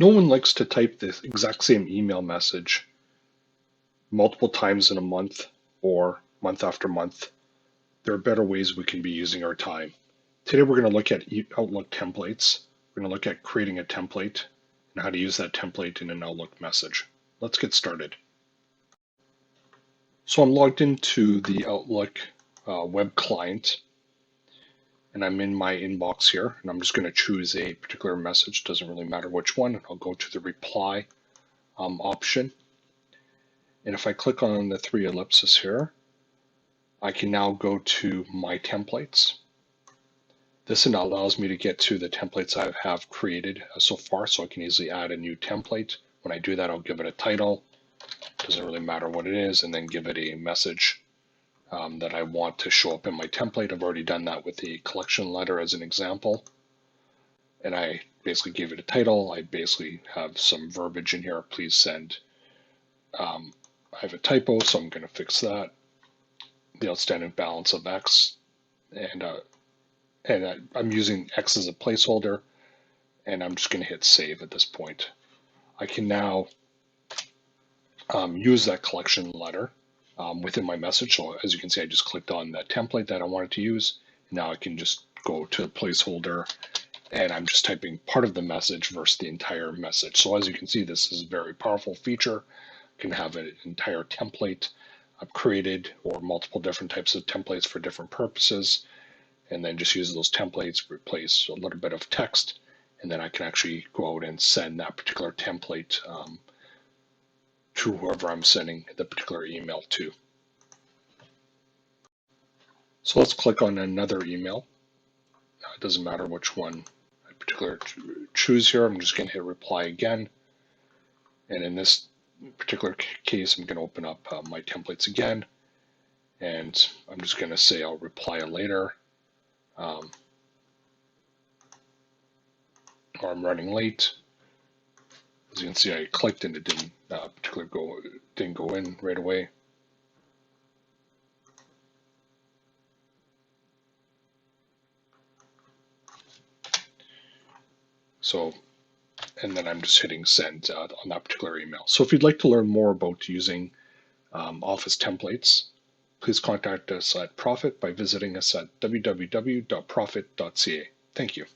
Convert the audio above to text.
No one likes to type the exact same email message multiple times in a month or month after month. There are better ways we can be using our time. Today we're going to look at Outlook templates. We're going to look at creating a template and how to use that template in an Outlook message. Let's get started. So I'm logged into the Outlook web client, and I'm in my inbox here, and I'm just going to choose a particular message. Doesn't really matter which one. And I'll go to the reply option. And if I click on the three ellipses here, I can now go to my templates. This allows me to get to the templates I have created so far, so I can easily add a new template. When I do that, I'll give it a title. Doesn't really matter what it is, and then give it a message that I want to show up in my template. I've already done that with the collection letter as an example. And I basically gave it a title. I basically have some verbiage in here. Please send. I have a typo, so I'm going to fix that. The outstanding balance of X, and I'm using X as a placeholder, and I'm just going to hit save at this point. I can now use that collection letter within my message. So as you can see, I just clicked on that template that I wanted to use. Now I can just go to the placeholder, and I'm just typing part of the message versus the entire message. So as you can see, this is a very powerful feature. You can have an entire template created, or multiple different types of templates for different purposes, and then just use those templates, replace a little bit of text, and then I can actually go out and send that particular template to whoever I'm sending the particular email to. So let's click on another email. It doesn't matter which one I particularly choose here. I'm just going to hit reply again. And in this particular case, I'm going to open up my templates again. And I'm just going to say I'll reply later. Or I'm running late. As you can see, I clicked and it didn't didn't go in right away. So, and then I'm just hitting send on that particular email. So if you'd like to learn more about using Office templates, please contact us at Profit by visiting us at www.profit.ca. Thank you.